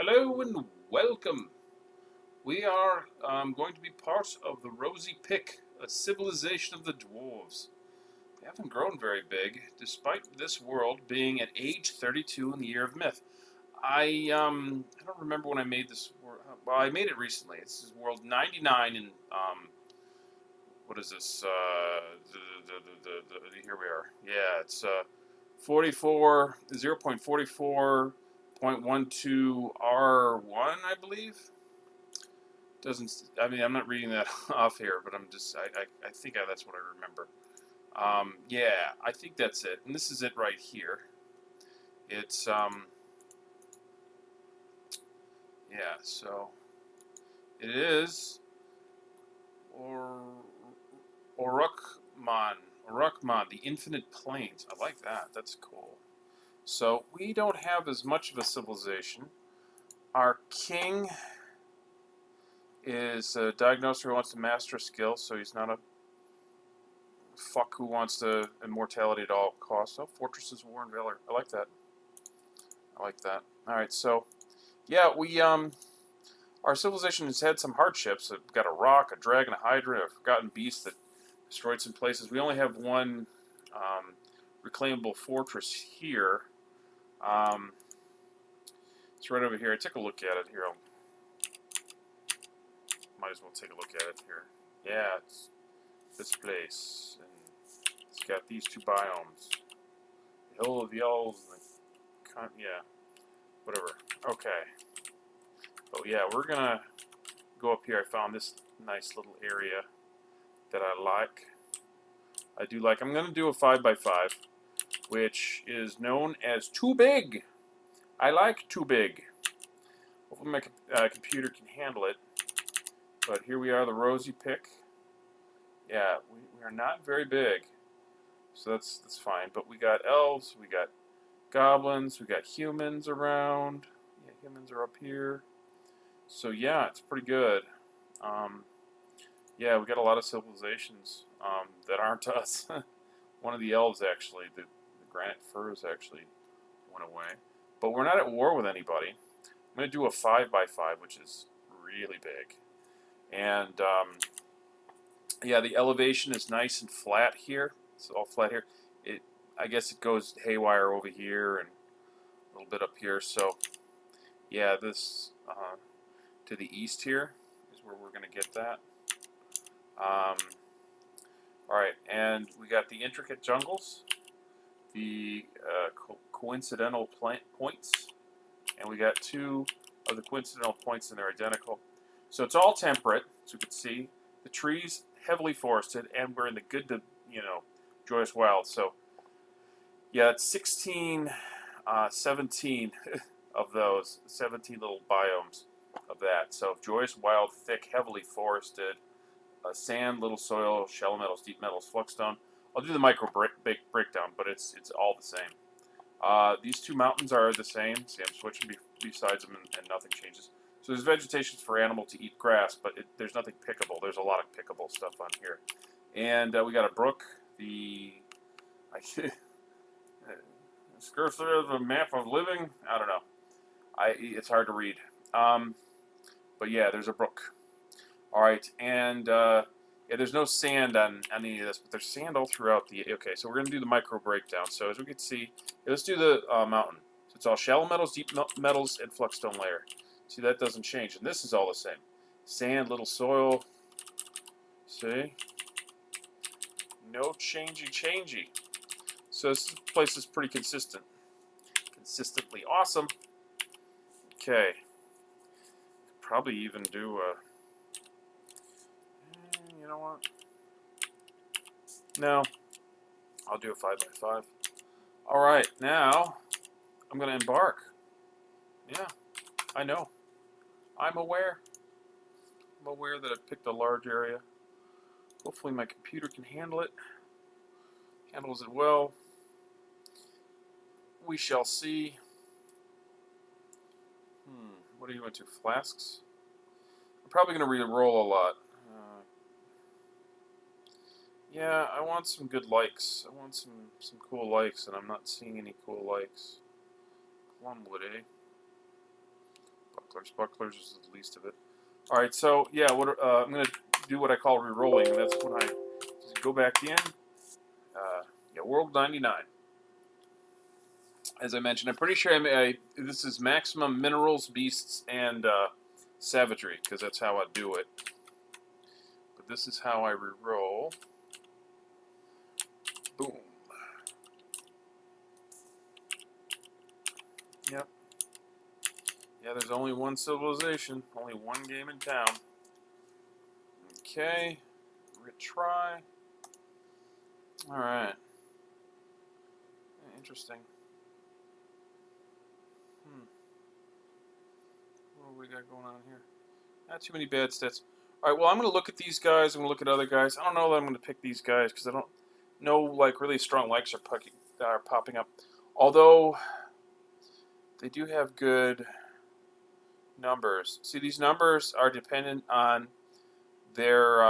Hello and welcome. We are going to be part of the Rosy Pick, a civilization of the dwarves. They haven't grown very big, despite this world being at age 32 in the year of myth. I don't remember when I made this. Well, I made it recently. This is world 99 in what is this? Here we are. Yeah, it's 44 0.44.12 R1, I believe. Doesn't I mean I'm not reading that off here, but I think that's what I remember. Yeah, I think that's it, and this is it right here. It's yeah, so it is or Orukman, Orukman, the Infinite Plains. I like that. That's cool. So we don't have as much of a civilization. Our king is a diagnoser who wants to master a skill, so he's not a fuck who wants to immortality at all costs. Oh, fortresses, war, and valor. I like that. I like that. All right, so yeah, we our civilization has had some hardships. We've got a rock, a dragon, a hydra, a forgotten beast that destroyed some places. We only have one reclaimable fortress here. Um, it's right over here. I took a look at it here. Might as well take a look at it here. Yeah, it's this place, and it's got these two biomes: the Hill of the Elves, and the yeah, whatever. Okay. Oh yeah, we're gonna go up here. I found this nice little area that I like. I do like. I'm gonna do a 5x5, which is known as too big. I like too big. Hopefully my computer can handle it. But here we are, the Rosy Pick. Yeah, we are not very big, so that's fine. But we got elves, we got goblins, we got humans around. Yeah, humans are up here. So yeah, it's pretty good. Yeah, we got a lot of civilizations that aren't us. One of the elves actually, the granite firs actually went away. But we're not at war with anybody. I'm going to do a 5x5, which is really big. And yeah, the elevation is nice and flat here. It's all flat here. I guess it goes haywire over here and a little bit up here. So yeah, this to the east here is where we're going to get that. All right, and we got the intricate jungles, the coincidental points, and we got two of the coincidental points, and they're identical. So it's all temperate, as you can see. The trees heavily forested, and we're in the good to joyous wild. So yeah, it's 16, 17 of those, 17 little biomes of that. So joyous wild, thick, heavily forested. Sand, little soil, shallow metals, deep metals, flux-stone. I'll do the micro breakdown, but it's all the same. These two mountains are the same. See, I'm switching besides them, and nothing changes. So there's vegetation for animal to eat grass, but there's nothing pickable. There's a lot of pickable stuff on here. And we got a brook. Skirts there the map of living. I don't know. It's hard to read. But yeah, there's a brook. All right, and yeah, there's no sand on any of this, but there's sand all throughout the. Okay, so we're gonna do the micro breakdown. So as we can see, let's do the mountain. So it's all shallow metals, deep metals, and flux-stone layer. See, that doesn't change, and this is all the same. Sand, little soil. See, no changey. So this place is pretty consistent, consistently awesome. Okay, probably even do a. You know what? No, I'll do a 5x5. All right, now I'm going to embark. Yeah, I know. I'm aware. I'm aware that I've picked a large area. Hopefully my computer can handle it. Handles it well. We shall see. What are you into? Flasks? I'm probably going to re-roll a lot. Yeah, I want some good likes. I want some cool likes, and I'm not seeing any cool likes. Plumwood, eh? bucklers. Bucklers is the least of it. All right, so yeah, I'm gonna do what I call re-rolling, and that's when I just go back in. Yeah, World 99. As I mentioned, I'm pretty sure this is maximum minerals, beasts, and savagery, because that's how I do it. But this is how I re-roll. Boom. Yep. Yeah, there's only one civilization, only one game in town. Okay. Retry. Alright. Interesting. What do we got going on here? Not too many bad stats. Alright, well, I'm going to look at these guys. I'm going to look at other guys. I don't know that I'm going to pick these guys because I don't know, like, really strong likes are popping up. Although, they do have good numbers. See, these numbers are dependent on their,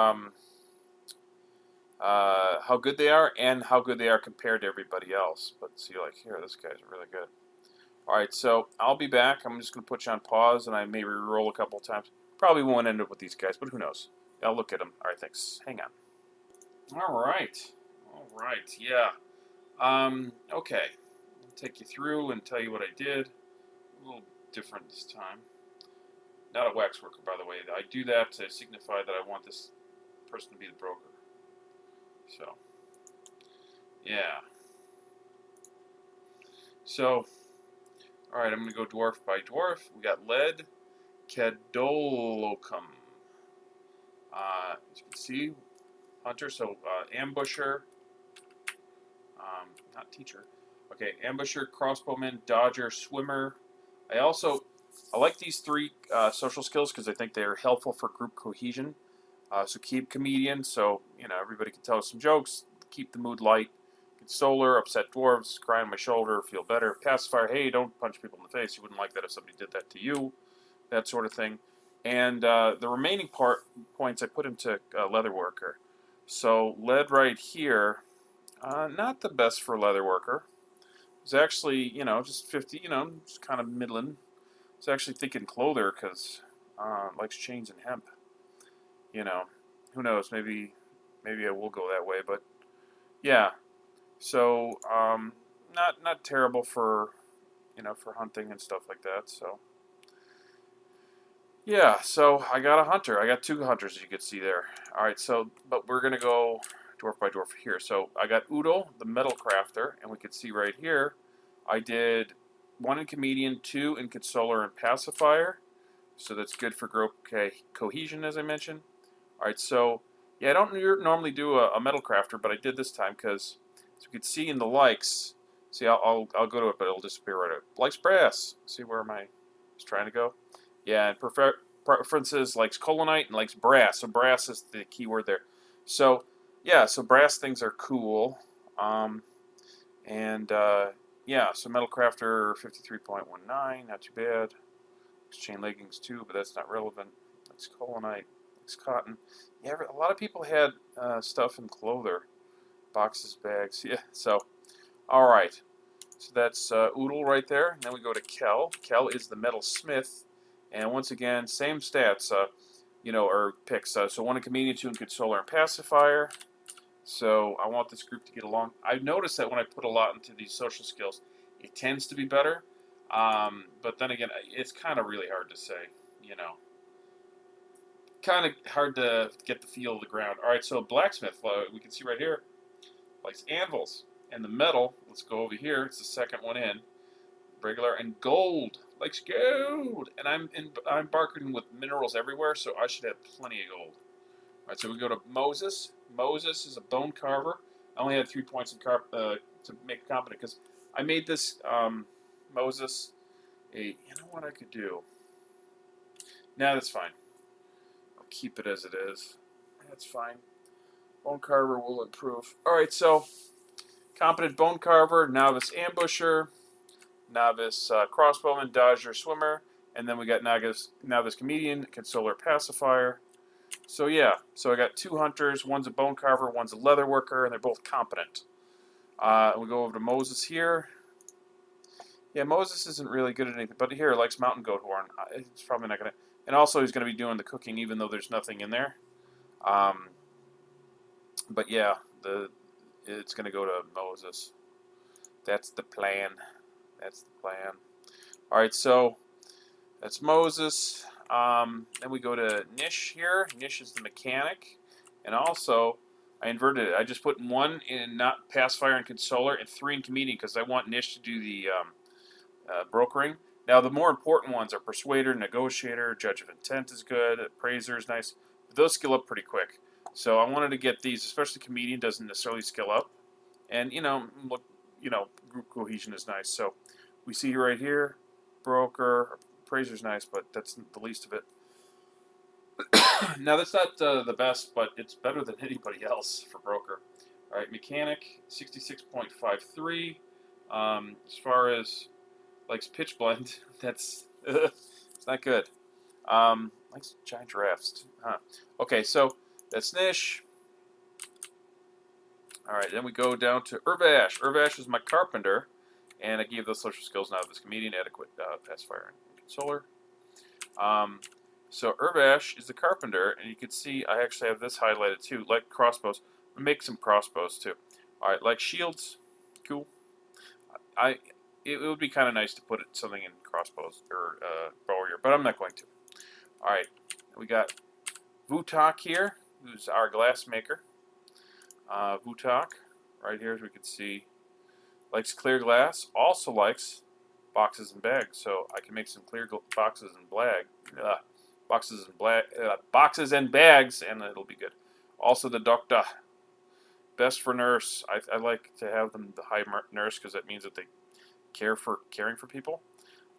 how good they are and how good they are compared to everybody else. But see, like here, this guy's really good. Alright, so I'll be back. I'm just going to put you on pause, and I may re-roll a couple of times. Probably won't end up with these guys, but who knows. I'll look at them. Alright, thanks. Hang on. Alright. Alright, yeah. Okay. I'll take you through and tell you what I did. A little different this time. Not a waxworker, by the way. I do that to signify that I want this person to be the broker. So, yeah. So, alright, I'm going to go dwarf by dwarf. We got lead, cadolocum. As you can see, hunter, so ambusher, not teacher. Okay, ambusher, crossbowman, dodger, swimmer. I like these three social skills because I think they're helpful for group cohesion. So keep comedian, so everybody can tell us some jokes. Keep the mood light. Consoler, upset dwarves, cry on my shoulder, feel better. Pacifier, hey, don't punch people in the face. You wouldn't like that if somebody did that to you. That sort of thing. And the remaining points I put into leatherworker. So lead right here, not the best for leatherworker. It's actually, just 50, just kind of middling. I was actually thinking clother because likes chains and hemp. Who knows? Maybe I will go that way. But yeah, so not terrible for for hunting and stuff like that. So yeah, so I got a hunter. I got two hunters, as you can see there. All right, so but we're gonna go dwarf by dwarf here. So I got Udo, the metal crafter, and we can see right here, I did 1 in comedian, 2 in consoler and pacifier. So that's good for group cohesion, as I mentioned. All right, so yeah, I don't normally do a metal crafter, but I did this time because, as you can see in the likes, see, I'll go to it, but it'll disappear right away. Likes brass. See where am I trying to go? Yeah, and preferences likes colonite and likes brass. So brass is the key word there. So yeah, so brass things are cool. Yeah, so metal crafter 53.19, not too bad. Chain leggings too, but that's not relevant. Likes colonite. Cotton. Yeah, a lot of people had stuff in clother, boxes, bags. Yeah, so all right. So that's Oodle right there. And then we go to Kel. Kel is the metal smith, and once again, same stats. Or picks. So 1 in comedian, 2 in consoler and pacifier. So I want this group to get along. I've noticed that when I put a lot into these social skills, it tends to be better. But then again, it's kind of really hard to say. Kind of hard to get the feel of the ground. All right, so blacksmith, we can see right here, likes anvils. And the metal, let's go over here. It's the second one in. Regular and gold, likes gold. And I'm barking with minerals everywhere, so I should have plenty of gold. All right, so we go to Moses. Moses is a bone carver. I only had 3 points in to make it competent because I made this Moses a. You know what I could do? Nah, that's fine. Keep it as it is. That's fine. Bone carver will improve. Alright, so competent bone carver, novice ambusher, novice crossbowman, dodger, swimmer, and then we got novice comedian, consoler, pacifier. So yeah, so I got 2 hunters. One's a bone carver, one's a leather worker, and they're both competent. We go over to Moses here. Yeah, Moses isn't really good at anything, but here, likes mountain goat horn. It's probably not going to... And also, he's going to be doing the cooking, even though there's nothing in there. But yeah, it's going to go to Moses. That's the plan. That's the plan. All right, so that's Moses. Then we go to Nish here. Nish is the mechanic. And also, I inverted it. I just put 1 in not Pacifier and Consoler and 3 in Comedian because I want Nish to do the brokering. Now, the more important ones are Persuader, Negotiator, Judge of Intent is good, Appraiser is nice. But those skill up pretty quick. So I wanted to get these, especially Comedian doesn't necessarily skill up. And, look, group cohesion is nice. So we see right here, Broker, Appraiser's nice, but that's the least of it. Now, that's not the best, but it's better than anybody else for Broker. All right, Mechanic, 66.53. As far as likes pitch blend, that's it's not good. Likes giant giraffes. Huh. Okay, so that's Nish. All right, then we go down to Urvash. Urvash is my carpenter, and I gave those social skills now. This Comedian, adequate, pacifier, and consoler. So Urvash is the carpenter, and you can see I actually have this highlighted too. Like crossbows, I'll make some crossbows too. All right, like shields, cool. It would be kind of nice to put something in crossbows or warrior, but I'm not going to. All right, we got Vutok here, who's our glass maker. Vutok, right here, as we can see, likes clear glass. Also likes boxes and bags, so I can make some clear boxes and boxes and bags, and it'll be good. Also, the doctor, best for nurse. I like to have them the high nurse because that means that they caring for people.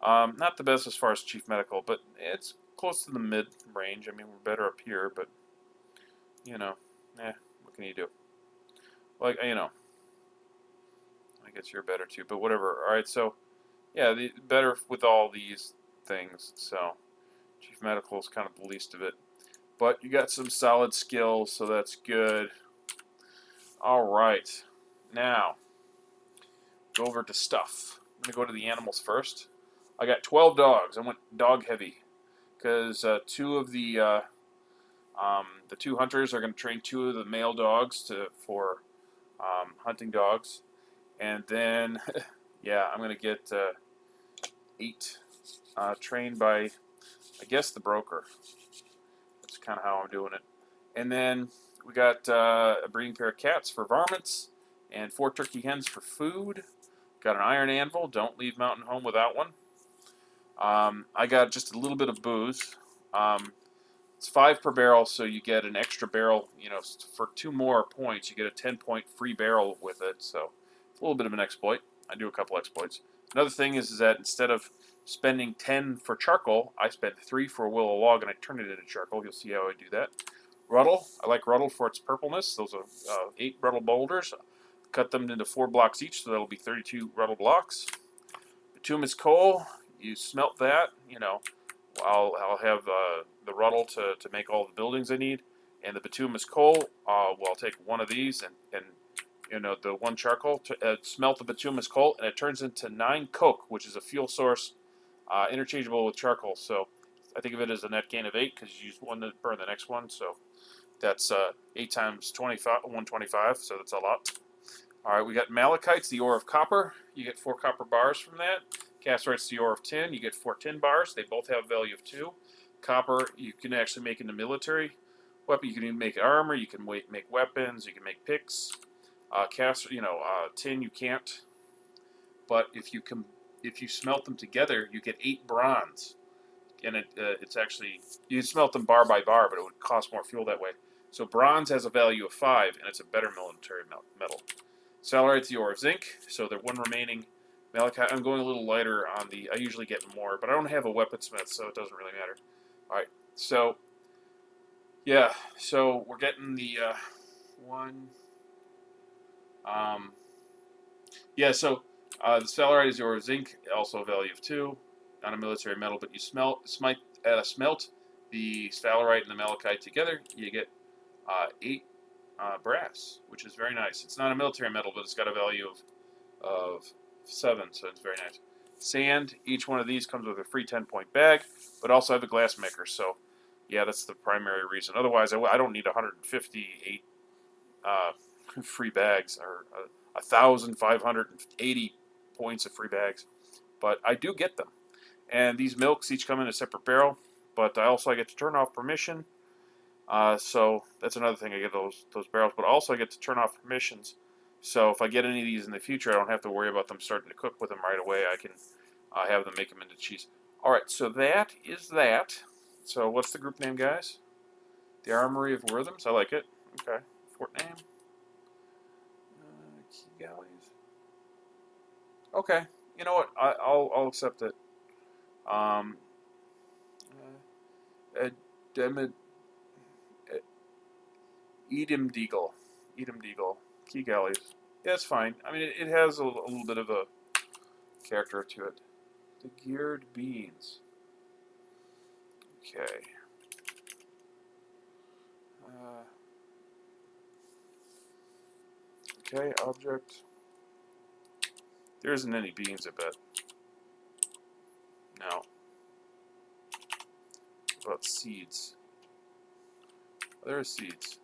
Not the best as far as chief medical, but it's close to the mid range. I mean, we're better up here, but what can you do? Like, I guess you're better too, but whatever. All right, so yeah, better with all these things. So chief medical is kind of the least of it, but you got some solid skills, so that's good. All right, now go over to stuff. I'm gonna go to the animals first. I got 12 dogs. I went dog heavy because 2 of the 2 hunters are going to train 2 of the male dogs for hunting dogs, and then yeah, I'm going to get 8 trained by, I guess, the broker. That's kind of how I'm doing it. And then we got a breeding pair of cats for varmints and 4 turkey hens for food. Got an iron anvil. Don't leave mountain home without one. I got just a little bit of booze. It's 5 per barrel, so you get an extra barrel. For 2 more points, you get a 10-point free barrel with it. So it's a little bit of an exploit. I do a couple exploits. Another thing is that instead of spending 10 for charcoal, I spent 3 for a willow log, and I turned it into charcoal. You'll see how I do that. Ruddle. I like Ruddle for its purpleness. Those are 8 Ruddle boulders. Cut them into 4 blocks each, so that'll be 32 Ruddle blocks. Bituminous coal. You smelt that. I'll have the Ruddle to make all the buildings I need, and the bituminous coal. I'll take one of these and the 1 charcoal to smelt the bituminous coal, and it turns into 9 coke, which is a fuel source interchangeable with charcoal. So I think of it as a net gain of 8 because you use 1 to burn the next one. So that's 8 times 25, 125. So that's a lot. All right, we got malachites, the ore of copper. You get 4 copper bars from that. Cassiterite's the ore of tin. You get 4 tin bars. They both have a value of 2. Copper, you can actually make into military weapon. You can even make armor. You can make weapons. You can make picks. Tin you can't. But if you smelt them together, you get 8 bronze. And it's actually, you smelt them bar by bar, but it would cost more fuel that way. So bronze has a value of 5, and it's a better military metal. Salarite's the ore of zinc. So the 1 remaining malachite. I'm going a little lighter on I usually get more, but I don't have a weaponsmith, so it doesn't really matter. All right, so yeah, so we're getting the 1. So the salarite is your zinc, also a value of 2, not a military metal, but you smelt the salarite and the malachite together, you get 8 brass, which is very nice. It's not a military metal, but it's got a value of 7, so it's very nice. sand. Each one of these comes with a free 10-point bag, but also I have a glass maker. So, yeah, that's the primary reason. Otherwise, I don't need 158 free bags or 1,580 points of free bags. But I do get them. And these milks each come in a separate barrel, but I get to turn off permission. So that's another thing. I get those barrels, but also I get to turn off permissions. So if I get any of these in the future, I don't have to worry about them starting to cook with them right away. I can have them make them into cheese. All right, so that is that. So what's the group name, guys? The Armory of Worthams. I like it. Okay. Fort name. Keygalleys. Okay. You know what? I'll accept it. Edom Deagle. Keygalleys. Yeah, it's fine. I mean, it has a little bit of a character to it. The geared beans. Okay. Okay, object. There isn't any beans, I bet. No. What about seeds? Oh, there are seeds.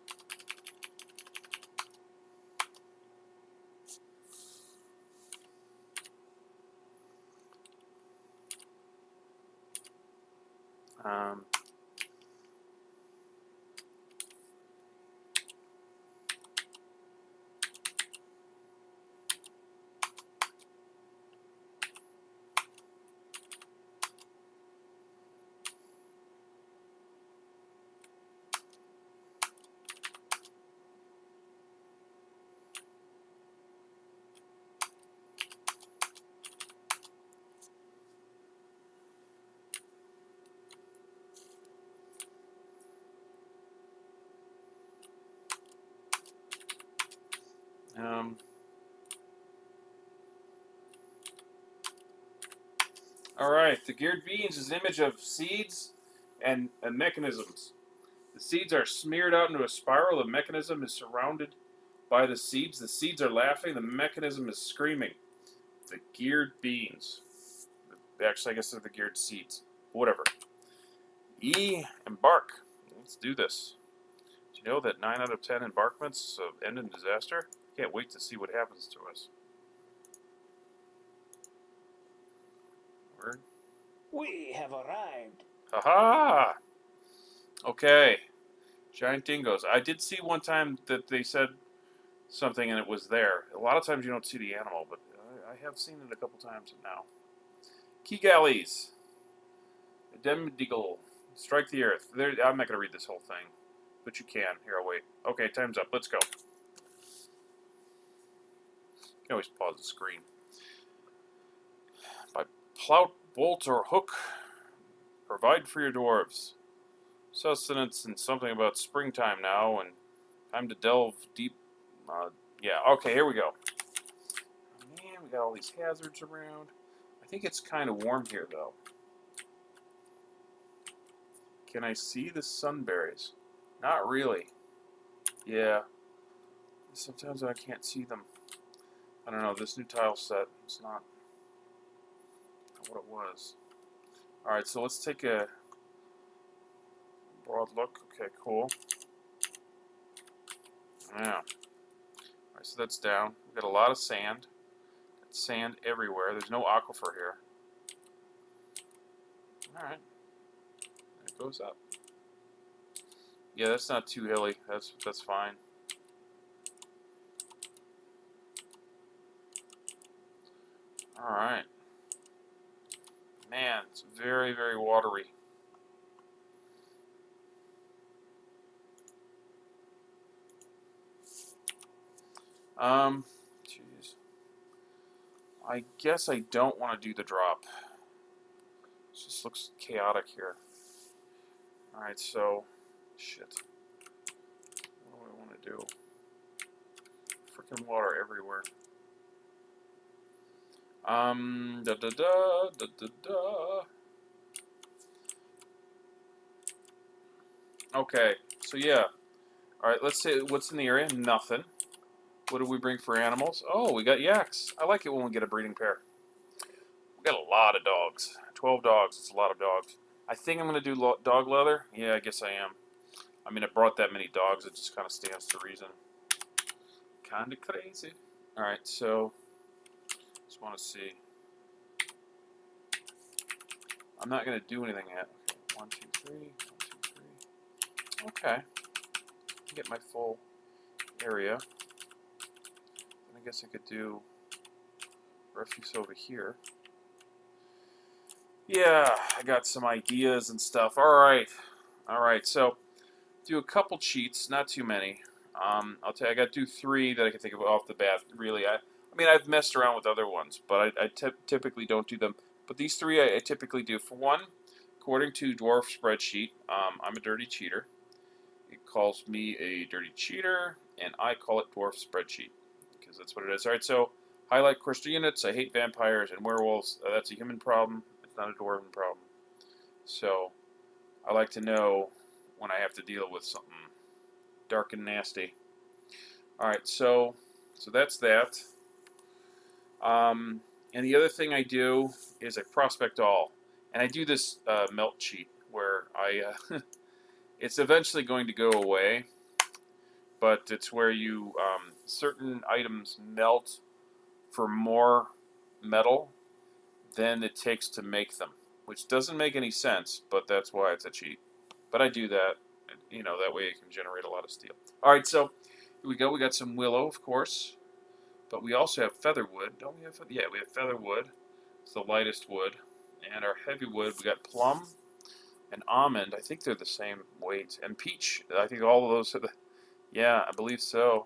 Um, all right, the geared beans is an image of seeds and mechanisms. The seeds are smeared out into a spiral. The mechanism is surrounded by the seeds. The seeds are laughing. The mechanism is screaming. The geared beans. Actually, I guess they're the geared seeds. Whatever. Embark. Let's do this. Do you know that 9 out of 10 embarkments end in disaster? Can't wait to see what happens to us. Word. We have arrived. Haha! Okay. Giant dingoes. I did see one time that they said something and it was there. A lot of times you don't see the animal, but I have seen it a couple times now. Keygalleys. Demdigal. Strike the earth. There, I'm not going to read this whole thing, but you can. Here, I'll wait. Okay, time's up. Let's go. You can always pause the screen. By plout, bolt, or hook, provide for your dwarves. Sustenance and something about springtime now, and time to delve deep. Yeah, okay, here we go. Man, we got all these hazards around. I think it's kind of warm here, though. Can I see the sunberries? Not really. Yeah. Sometimes I can't see them. I don't know, this new tile set, it's not what it was. Alright, so let's take a broad look. Okay, cool. Yeah. Alright, so that's down. We've got a lot of sand. Sand everywhere. There's no aquifer here. Alright. It goes up. Yeah, that's not too hilly. That's fine. Alright. Man, it's very, very watery. Jeez. I guess I don't want to do the drop. It just looks chaotic here. Alright, so, shit. What do I want to do? Freaking water everywhere. Okay, so yeah. Alright, let's say what's in the area? Nothing. What do we bring for animals? Oh, we got yaks. I like it when we get a breeding pair. We We got a lot of dogs. 12 dogs. It's a lot of dogs. I think I'm going to do dog leather. Yeah, I guess I am. I mean, I brought that many dogs. It just kind of stands to reason. Kind of crazy. All right, so just want to see. I'm not going to do anything yet. Okay, 1, 2, 3. 1, 2, 3. Okay. Get my full area. And I guess I could do refuse over here. Yeah, I got some ideas and stuff. All right. So do a couple cheats, not too many. I'll tell you, I got to do 3 that I can think of off the bat. Really, I mean, I've messed around with other ones, but I typically don't do them. But these 3 I typically do. For one, according to Dwarf spreadsheet, I'm a dirty cheater. It calls me a dirty cheater, and I call it Dwarf spreadsheet because that's what it is. All right, so highlight crystal units. I hate vampires and werewolves. That's a human problem. It's not a dwarven problem. So I like to know when I have to deal with something dark and nasty. All right, so that's that. And the other thing I do is I prospect all, and I do this melt cheat where I it's eventually going to go away, but it's where you certain items melt for more metal than it takes to make them, which doesn't make any sense, but that's why it's a cheat. But I do that, you know, that way it can generate a lot of steel. All right, so here we go. We got some willow, of course, but we also have featherwood. Don't we have? Yeah, we have featherwood. It's the lightest wood, and our heavy wood. We got plum and almond. I think they're the same weight, and peach. I think all of those are the. Yeah, I believe so.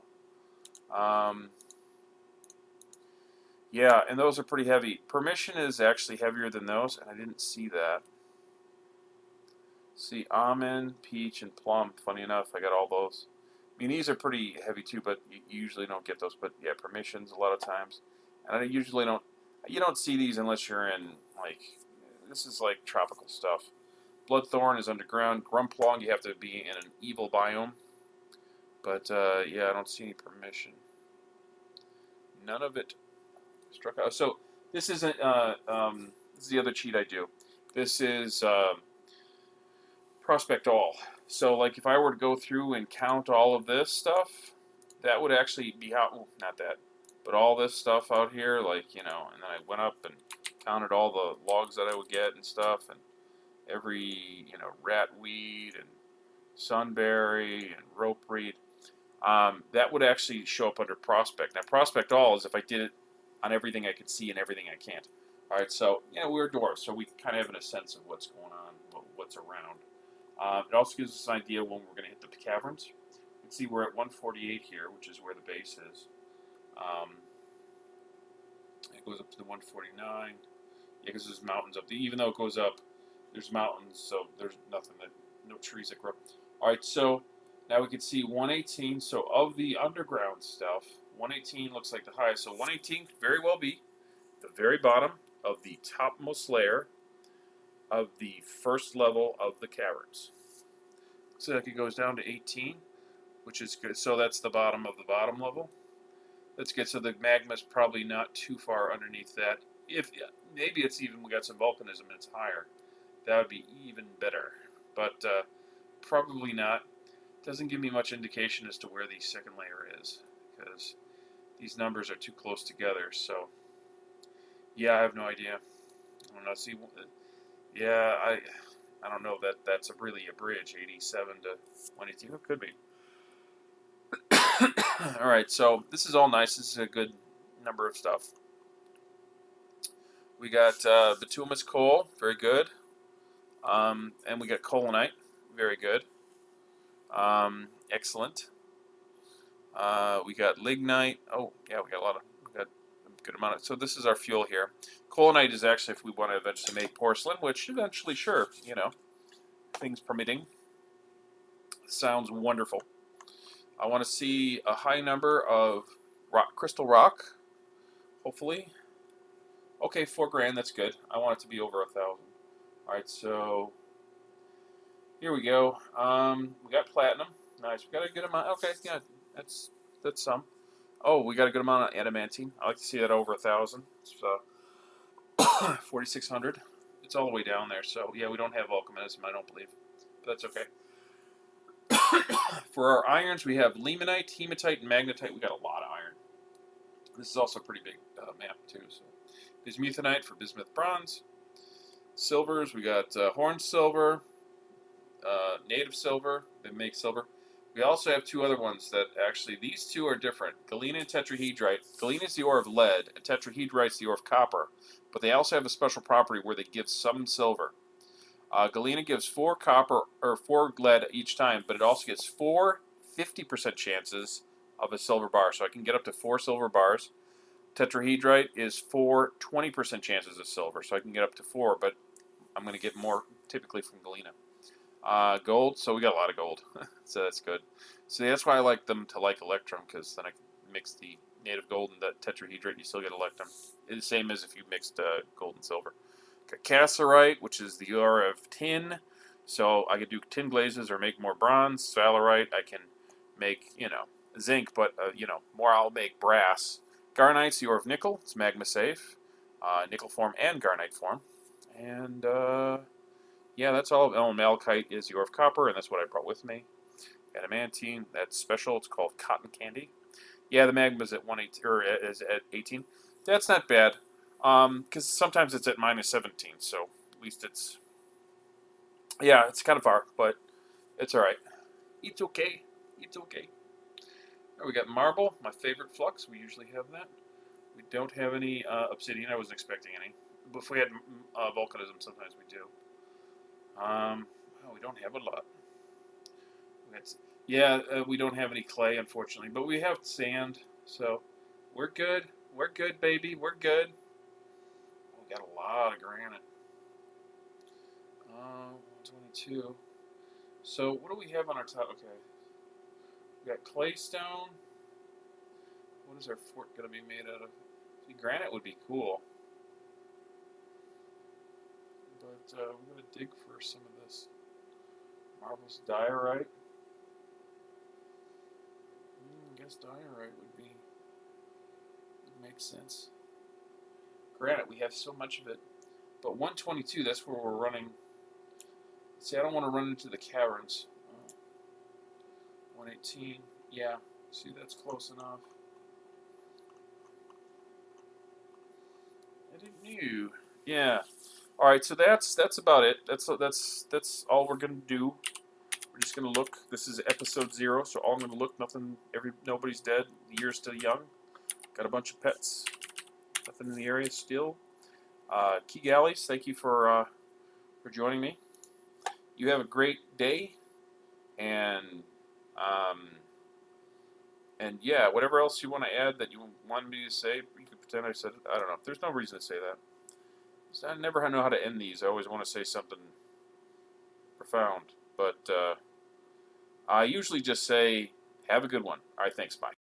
Yeah, and those are pretty heavy. Permission is actually heavier than those, and I didn't see that. See, almond, peach, and plum. Funny enough, I got all those. I mean, these are pretty heavy too, but you usually don't get those. But yeah, permissions a lot of times, and I usually don't. You don't see these unless you're in like this is like tropical stuff. Bloodthorn is underground. Grumplong, you have to be in an evil biome. But yeah, I don't see any permission. None of it struck out. So this isn't. This is the other cheat I do. This is prospect all. So like if I were to go through and count all of this stuff, that would actually be how. Oh, not that, but all this stuff out here, like and then I went up and counted all the logs that I would get and stuff, and every ratweed and sunberry and ropeweed. That would actually show up under prospect. Now, prospect all is if I did it on everything I could see and everything I can't. All right, so we're dwarves, so we kind of have a sense of what's going on, what's around. It also gives us an idea when we're going to hit the caverns. You can see we're at 148 here, which is where the base is. It goes up to the 149. Yeah, because there's mountains up. Even though it goes up, there's mountains, so there's no trees that grow. All right, so now we can see 118. So of the underground stuff, 118 looks like the highest. So 118 could very well be the very bottom of the topmost layer of the first level of the caverns. So like it goes down to 18, which is good. So that's the bottom of the bottom level. That's good. So the magma's probably not too far underneath that. If maybe it's even we got some volcanism and it's higher, that would be even better. But probably not. Doesn't give me much indication as to where the second layer is because these numbers are too close together. So yeah, I have no idea. I don't know. See, yeah, I don't know that that's really a bridge, 87 to 118. It could be. All right, so this is all nice. This is a good number of stuff. We got bituminous coal, very good. And we got colinite, very good. Excellent. We got lignite. Oh, yeah, we got a good amount of. So this is our fuel here. Colinite is actually if we want to eventually make porcelain, which eventually, sure, things permitting. Sounds wonderful. I want to see a high number of crystal rock, hopefully. Okay, 4 grand, that's good. I want it to be over 1,000. All right, so here we go. We got platinum. Nice. We got a good amount. Okay, yeah, that's some. Oh, we got a good amount of adamantine. I like to see that over 1,000. So 4600. It's all the way down there, so yeah, we don't have volcanism, I don't believe. But that's okay. For our irons, we have limonite, hematite, and magnetite. We got a lot of iron. This is also a pretty big map, too. So, bismuthinite for bismuth bronze. Silvers, we got horn silver, native silver, they make silver. We also have two other ones that actually, these two are different. Galena and tetrahedrite. Galena is the ore of lead, and tetrahedrite is the ore of copper. But they also have a special property where they give some silver. Galena gives 4 copper or 4 lead each time, but it also gets 4 50% chances of a silver bar. So I can get up to 4 silver bars. Tetrahedrite is 4 20% chances of silver, so I can get up to 4, but I'm going to get more typically from Galena. Gold, so we got a lot of gold, so that's good. So that's why I like them to like electrum, because then I can mix the native gold and that tetrahedrite, you still get electrum. It's the same as if you mixed gold and silver. Got cassiterite, which is the ore of tin, so I could do tin glazes or make more bronze. Sphalerite, I can make, zinc, but, more I'll make brass. Garnite's the ore of nickel, it's magma safe, nickel form and garnite form. And, yeah, that's all. Oh, malachite is the ore of copper, and that's what I brought with me. Adamantine, that's special. It's called cotton candy. Yeah, the magma's at 118, or is at 18. That's not bad, because sometimes it's at -17. So at least it's, yeah, it's kind of far, but it's all right. It's okay. It's okay. There we got marble, my favorite flux. We usually have that. We don't have any obsidian. I wasn't expecting any. But if we had volcanism, sometimes we do. Well, we don't have a lot. We don't have any clay, unfortunately, but we have sand, so we're good. We're good, baby. We're good. We got a lot of granite. 122. So what do we have on our top? Okay, we got clay stone. What is our fort going to be made out of? See, granite would be cool, but we're going to dig for some of this. Marble's diorite. I guess diorite would make sense. Granite, we have so much of it. But 122, that's where we're running. See, I don't want to run into the caverns. 118, yeah. See, that's close enough. I didn't know. Yeah. All right, so that's about it. That's all we're gonna do. We're just gonna look. This is episode 0, so all I'm gonna look. Nobody's dead. The year's still young. Got a bunch of pets. Nothing in the area still. Keygalleys, thank you for joining me. You have a great day, and yeah, whatever else you want to add that you wanted me to say, you could pretend I said it. I don't know. There's no reason to say that. I never know how to end these. I always want to say something profound, but I usually just say, have a good one. All right, thanks, bye.